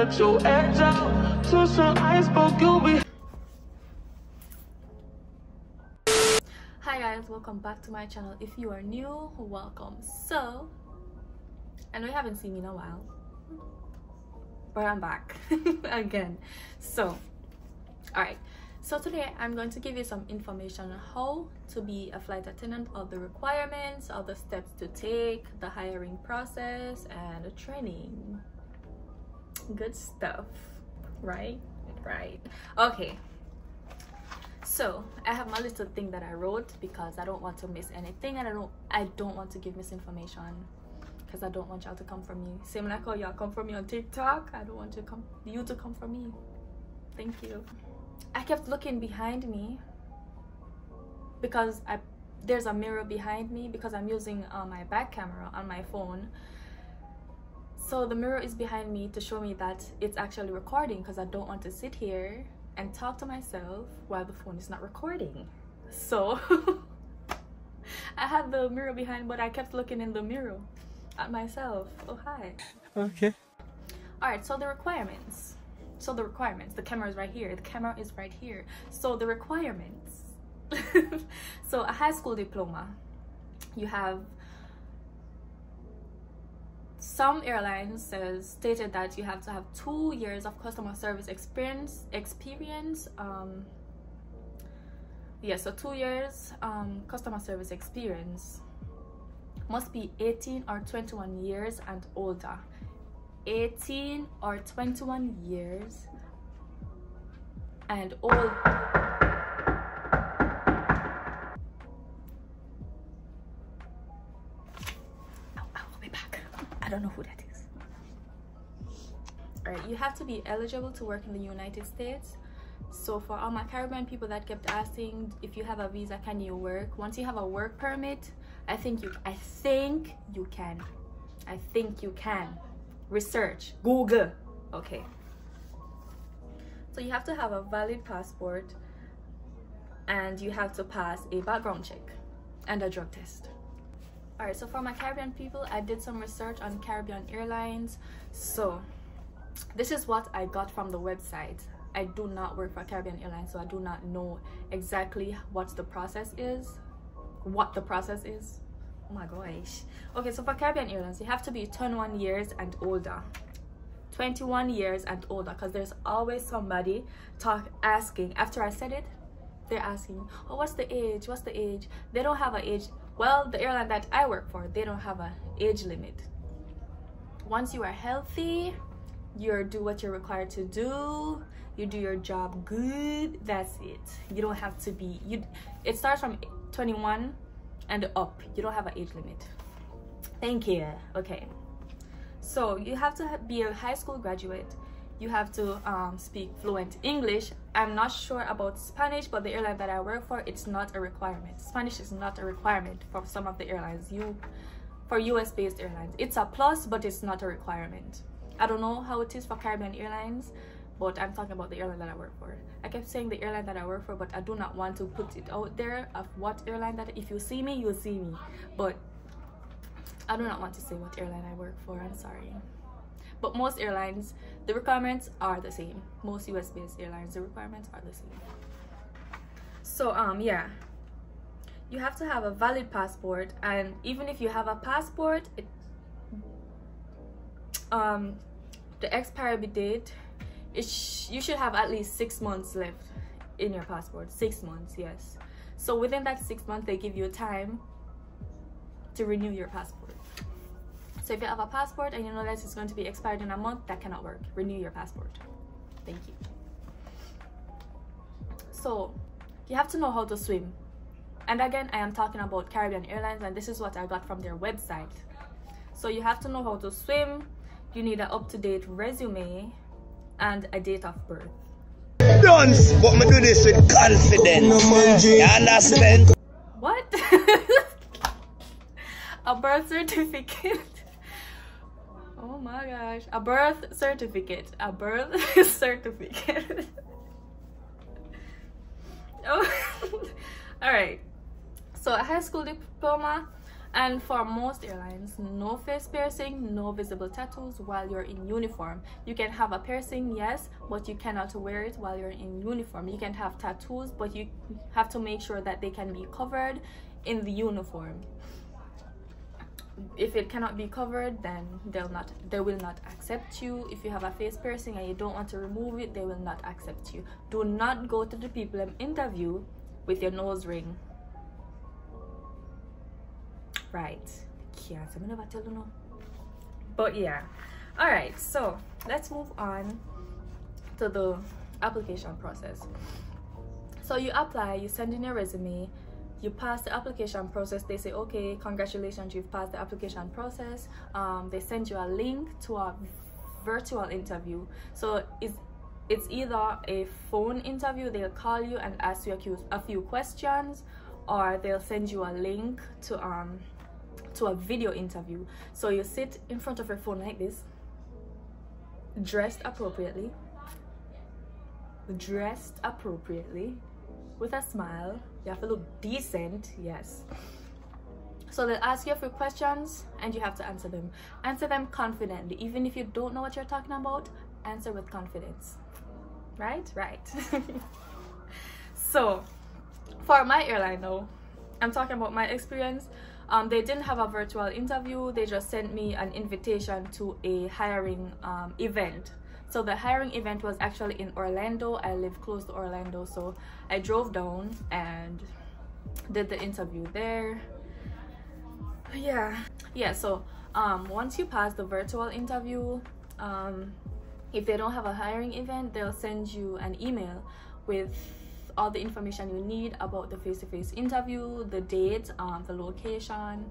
let your edge out. Touch an iceberg, you'll be. Hi guys, welcome back to my channel. If you are new, welcome. So I know you haven't seen me in a while, but I'm back again. So alright, so today I'm going to give you some information on how to be a flight attendant, all the requirements, all the steps to take, the hiring process, and the training. Good stuff, right? Okay, so I have my little thing that I wrote because I don't want to miss anything, and I don't want to give misinformation, because I don't want y'all to come for me. Same like how y'all come for me on TikTok. I don't want you to come for me. Thank you. I kept looking behind me because there's a mirror behind me because I'm using my back camera on my phone. So the mirror is behind me to show me that it's actually recording, because I don't want to sit here and talk to myself while the phone is not recording. So I had the mirror behind, but I kept looking in the mirror at myself. Oh, hi. Okay. All right, so the requirements. The camera is right here. The camera is right here. So the requirements. So a high school diploma. You have, some airlines stated that you have to have 2 years of customer service experience. Yeah, so 2 years customer service experience. Must be 18 or 21 years and older. 18 or 21 years and old. I'll be back. I don't know who that is. All right, you have to be eligible to work in the United States. So for all my Caribbean people that kept asking, if you have a visa, can you work? Once you have a work permit, I think you can. Research, Google. Okay, so you have to have a valid passport, and you have to pass a background check and a drug test. All right, so for my Caribbean people, I did some research on Caribbean Airlines. So this is what I got from the website. I do not work for Caribbean Airlines, so I do not know exactly what the process is. Oh my gosh. Okay, so for Caribbean Airlines, you have to be 21 years and older. 21 years and older, because there's always somebody asking. After I said it, they're asking, oh, what's the age? They don't have an age. Well, the airline that I work for, they don't have an age limit. Once you are healthy, you do what you're required to do, you do your job good, that's it. You don't have to be, it starts from 21 and up. You don't have an age limit. Thank you. Okay, so you have to be a high school graduate. You have to speak fluent English. I'm not sure about Spanish, but the airline that I work for, it's not a requirement. Spanish is not a requirement for some of the airlines. For US based airlines, it's a plus, but it's not a requirement. I don't know how it is for Caribbean Airlines, but I'm talking about the airline that I work for. I kept saying the airline that I work for, but I do not want to put it out there of what airline that, if you see me, you'll see me. But I do not want to say what airline I work for, I'm sorry. But most airlines, the requirements are the same. Most US-based airlines, the requirements are the same. So, yeah. You have to have a valid passport, and even if you have a passport, the expiry date, you should have at least 6 months left in your passport. 6 months, yes. So within that 6 months, they give you time to renew your passport. So if you have a passport and you know that it's going to be expired in a month, that cannot work. Renew your passport. Thank you. So you have to know how to swim. And again, I am talking about Caribbean Airlines, and this is what I got from their website. So you have to know how to swim. You need an up-to-date resume and a date of birth. Dunce, but me do this with confidence. You understand? What? A birth certificate. Oh my gosh. A birth certificate. A birth certificate. Oh. All right. So a high school diploma, And for most airlines, no face piercing, no visible tattoos while you're in uniform. You can have a piercing, yes, but you cannot wear it while you're in uniform. You can have tattoos, but you have to make sure that they can be covered in the uniform. If it cannot be covered, then they will not accept you. If you have a face piercing and you don't want to remove it, they will not accept you. Do not go to the people in interview with your nose ring. Right, but yeah, all right, so let's move on to the application process. So you apply, you send in your resume, you pass the application process. They say, okay, congratulations, you've passed the application process. They send you a link to a virtual interview. So it's either a phone interview, they'll call you and ask you a few questions, or they'll send you a link to a video interview. So you sit in front of your phone like this, dressed appropriately, with a smile. You have to look decent, yes. So they'll ask you a few questions and you have to answer them. Answer them confidently. Even if you don't know what you're talking about, answer with confidence. Right? So for my airline though, I'm talking about my experience. They didn't have a virtual interview. They just sent me an invitation to a hiring event. So the hiring event was actually in Orlando. I live close to Orlando, so I drove down and did the interview there. Yeah, so once you pass the virtual interview, if they don't have a hiring event, they'll send you an email with all the information you need about the face-to-face interview, the date, the location,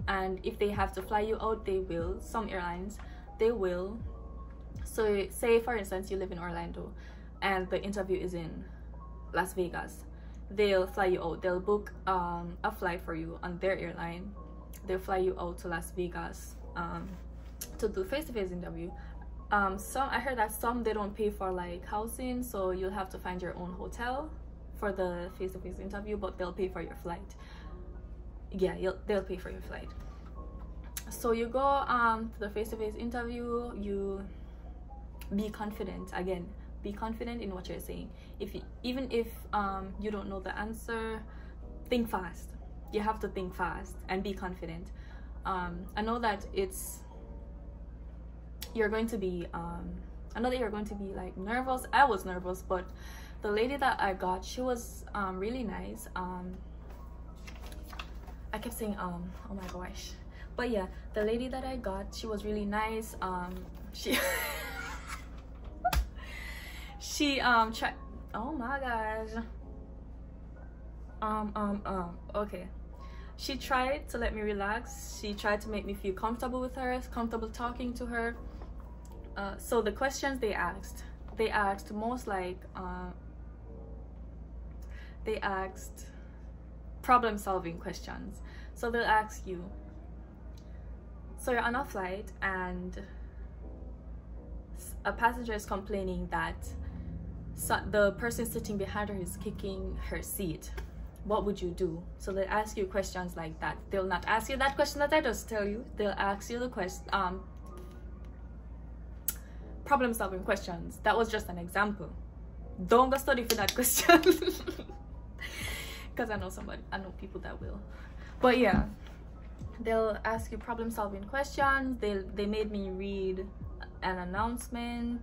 and if they have to fly you out, they will. Some airlines, they will. So say for instance you live in Orlando and the interview is in Las Vegas, they'll fly you out. They'll book a flight for you on their airline. They'll fly you out to Las Vegas to do face-to-face interview. I heard that some, they don't pay for like housing, so you'll have to find your own hotel for the face-to-face interview, but they'll pay for your flight. Yeah, they'll pay for your flight. So you go to the face-to-face interview. You be confident. Again, be confident in what you're saying. Even if you don't know the answer, think fast. You have to think fast and be confident. I know that you're going to be I know that you're going to be like nervous. I was nervous, but the lady that I got, she was really nice. I kept saying oh my gosh, but yeah, the lady that I got, she was really nice. She tried, oh my gosh, okay, she tried to let me relax. She tried to make me feel comfortable with her, comfortable talking to her. So the questions they asked most like they asked problem-solving questions. So they'll ask you, so you're on a flight and a passenger is complaining that the person sitting behind her is kicking her seat. What would you do? So they ask you questions like that. They'll not ask you that question that I just tell you. They'll ask you the question, problem-solving questions. That was just an example. Don't go study for that question. Because I know people that will. But yeah, they'll ask you problem-solving questions. They made me read an announcement,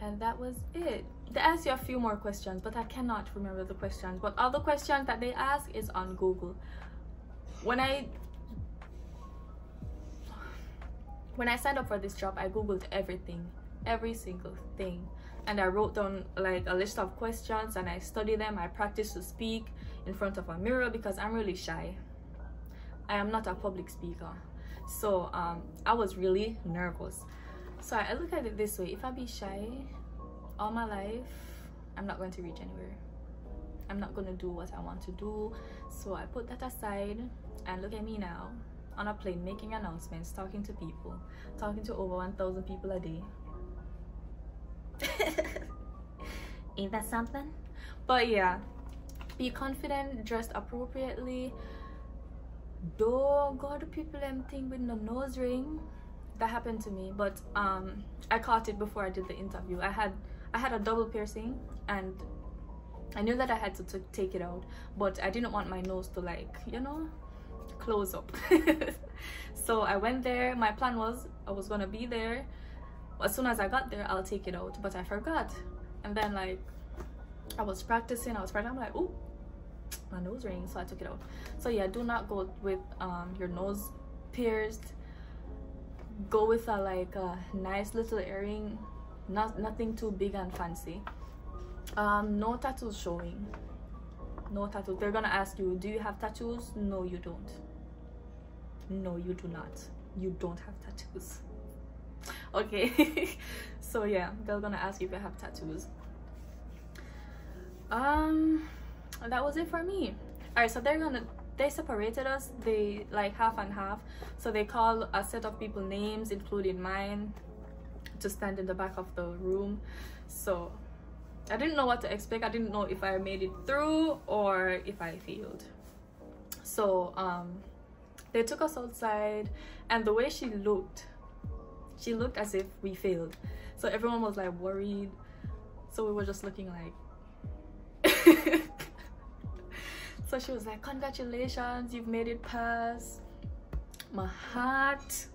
and that was it. They asked you a few more questions, but I cannot remember the questions. But all the questions that they ask is on Google. When I signed up for this job, I googled everything, every single thing, and I wrote down like a list of questions and I studied them. I practiced to speak in front of a mirror because I'm really shy. I am not a public speaker, so I was really nervous. So I look at it this way: if I be shy all my life, I'm not going to reach anywhere. I'm not going to do what I want to do. So I put that aside, and look at me now on a plane making announcements, talking to people, talking to over 1,000 people a day. Ain't that something? But yeah, be confident, dress appropriately, don't go to people them thing with no nose ring. That happened to me, but I caught it before I did the interview. I had a double piercing, and I knew that I had to take it out, but I didn't want my nose to, like, you know, close up. So I went there. My plan was I was gonna be there. As soon as I got there, I'll take it out, but I forgot. And then, like, I was practicing. I'm like, oh, my nose ring, so I took it out. So yeah, do not go with your nose pierced. Go with a nice little earring, nothing too big and fancy. No tattoos showing. No tattoos. They're gonna ask you, do you have tattoos? No, you don't. No, you do not. You don't have tattoos. Okay. So yeah, they're gonna ask you if you have tattoos. That was it for me. All right, so they separated us. They, like, half and half. So they call a set of people names, including mine, to stand in the back of the room. So I didn't know what to expect. I didn't know if I made it through or if I failed. So they took us outside, and the way she looked as if we failed. So everyone was, like, worried. So we were just looking like so she was like, congratulations, you've made it past. My heart,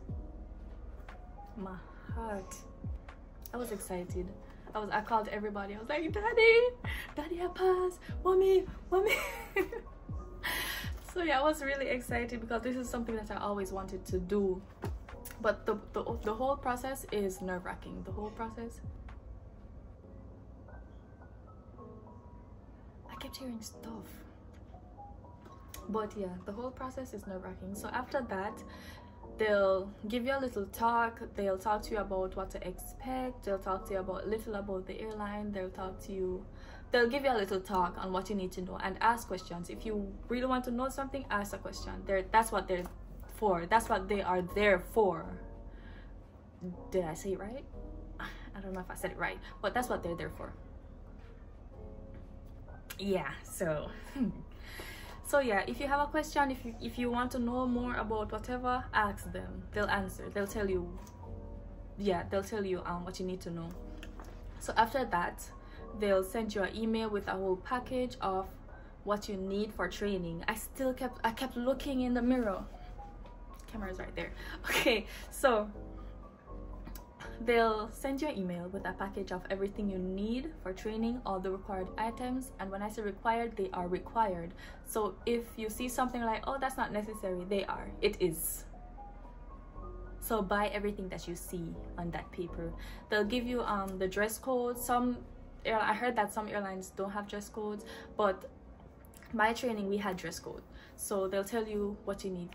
I was excited. I called everybody. I was like, daddy, I passed. Mommy. So yeah, I was really excited because this is something that I always wanted to do. But the whole process is nerve-wracking. The whole process. I kept hearing stuff. But yeah, the whole process is nerve-wracking. So after that, they'll give you a little talk. They'll talk to you about what to expect. They'll talk to you about the airline. They'll give you a little talk on what you need to know and ask questions. If you really want to know something, ask a question. That's what they're for. That's what they are there for. Did I say it right? I don't know if I said it right, but that's what they're there for. Yeah, so so yeah, if you have a question, if you want to know more about whatever, ask them. They'll answer. They'll tell you what you need to know. So after that, they'll send you an email with a whole package of what you need for training. I kept looking in the mirror. Camera's right there. Okay, so they'll send you an email with a package of everything you need for training, all the required items. And when I say required, they are required. So if you see something like, oh, that's not necessary, it is. So buy everything that you see on that paper. They'll give you the dress code. I heard that some airlines don't have dress codes, but my training, we had dress code. So they'll tell you what you need.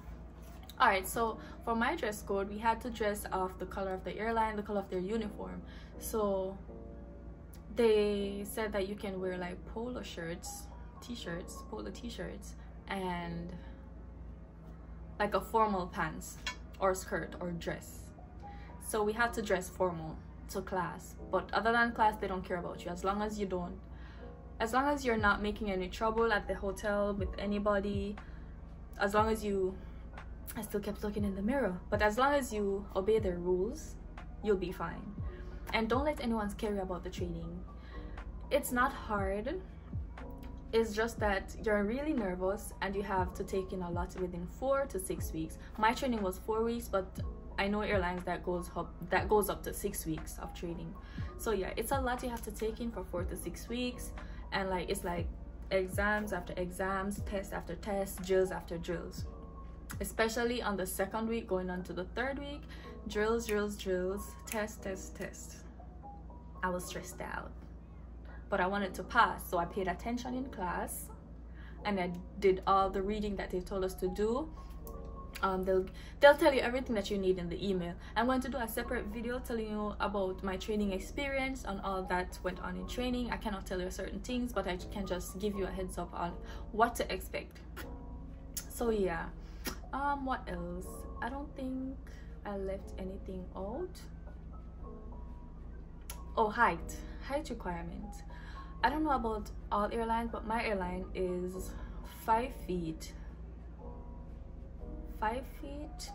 All right, so for my dress code, we had to dress off the color of the airline, the color of their uniform. So they said that you can wear, like, polo t-shirts, and like a formal pants or skirt or dress. So we had to dress formal to class, but other than class, they don't care about you. As long as you're not making any trouble at the hotel with anybody, I still kept looking in the mirror, but as long as you obey their rules, you'll be fine. And don't let anyone scare you about the training. It's not hard. It's just that you're really nervous and you have to take in a lot within 4 to 6 weeks. My training was 4 weeks, but I know airlines that goes up to 6 weeks of training. So yeah, it's a lot you have to take in for 4 to 6 weeks, and like it's like exams after exams, test after test, drills after drills. Especially on the 2nd week going on to the 3rd week, drills, test. I was stressed out, but I wanted to pass, so I paid attention in class and I did all the reading that they told us to do. They'll tell you everything that you need in the email. I'm going to do a separate video telling you about my training experience and all that went on in training. I cannot tell you certain things, but I can just give you a heads up on what to expect. So yeah, what else? I don't think I left anything out. Oh, height requirement. I don't know about all airlines, but my airline is 5 feet 5 feet.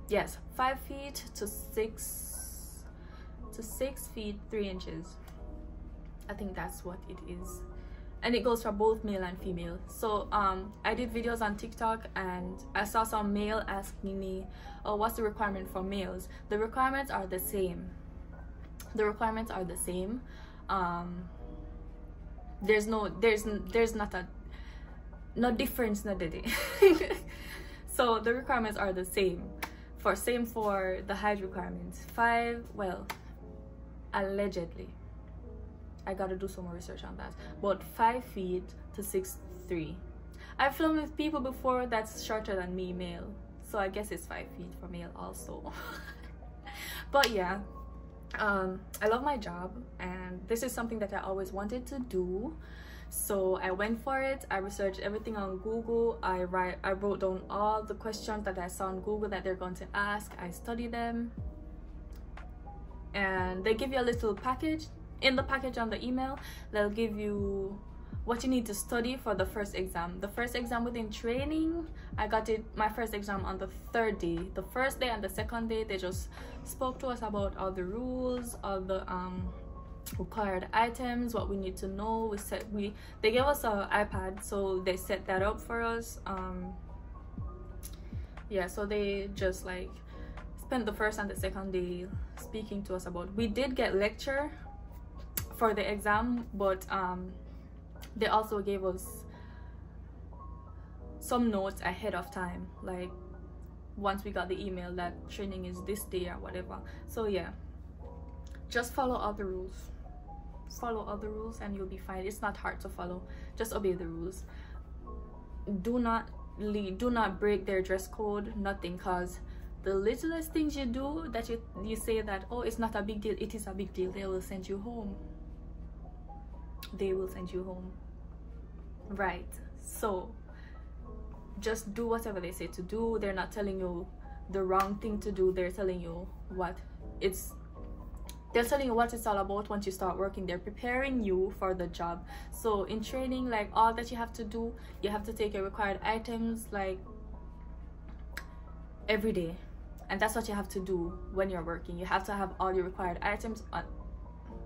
Yes, 5 feet to 6 feet 3 inches. I think that's what it is, and it goes for both male and female. So I did videos on TikTok and I saw some male asking me, oh, what's the requirement for males? The requirements are the same. The requirements are the same. There's not no difference, no did it. So the requirements are the same for the height requirements. 5, well, allegedly, I gotta do some more research on that, but 5 feet to 6'3". I've filmed with people before that's shorter than me, male, so I guess it's 5 feet for male also. But yeah, I love my job and this is something that I always wanted to do, so I went for it. I researched everything on Google. I wrote down all the questions that I saw on Google that they're going to ask. I studied them, and they give you a little package. In the package on the email, they'll give you what you need to study for the first exam. The first exam within training, I got my first exam on the 3rd day. The first day and the 2nd day, they just spoke to us about all the rules, all the required items, what we need to know. They gave us an iPad, so they set that up for us. Yeah, so they just like spent the 1st and the 2nd day speaking to us about. We did get lecture for the exam, but they also gave us some notes ahead of time, like once we got the email that training is this day or whatever. So yeah, just follow all the rules. Follow all the rules and you'll be fine. It's not hard to follow. Just obey the rules. Do not break their dress code, nothing, cause the littlest things you do that you say that, oh, it's not a big deal, it is a big deal, they will send you home. They will send you home, right? So just do whatever they say to do. They're not telling you the wrong thing to do. They're telling you what it's all about. Once you start working, they're preparing you for the job. So in training, like, all that you have to do, you have to take your required items like every day, and that's what you have to do when you're working. You have to have all your required items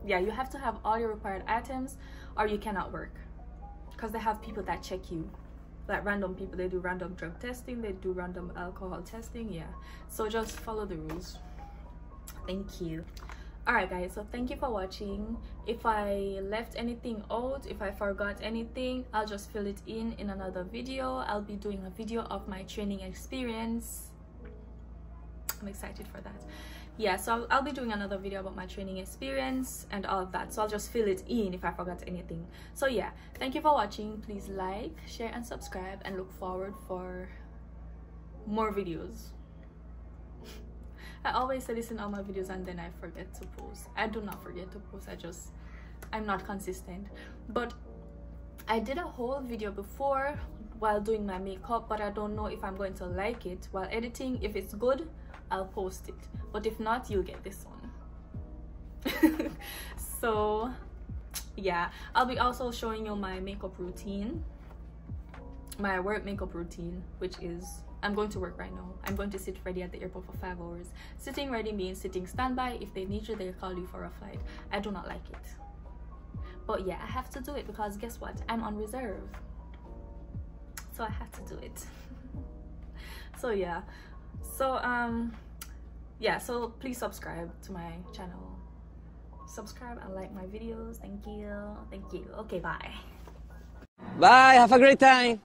you have to have all your required items or you cannot work, because they have people that check you, like random people. They do random drug testing, they do random alcohol testing. Yeah, so just follow the rules. Thank you. All right guys, so thank you for watching. If I left anything out, if I forgot anything, I'll just fill it in another video. I'll be doing a video of my training experience. I'm excited for that. Yeah, so I'll be doing another video about my training experience and all of that, so I'll just fill it in if I forgot anything. So yeah, thank you for watching. Please like, share and subscribe, and look forward for more videos. I always say this in all my videos and then I forget to post. I do not forget to post, I'm not consistent. But I did a whole video before while doing my makeup, but I don't know if I'm going to like it while editing. If it's good, I'll post it, but if not, you'll get this one. So yeah, I'll be also showing you my makeup routine, my work makeup routine, which is, I'm going to work right now. I'm going to sit ready at the airport for 5 hours. Sitting ready means sitting standby. If they need you, they'll call you for a flight. I do not like it, but yeah, I have to do it because guess what, I'm on reserve, so I have to do it. So yeah, so yeah, so please subscribe to my channel, subscribe and like my videos. Thank you. Okay, bye. Bye, have a great time.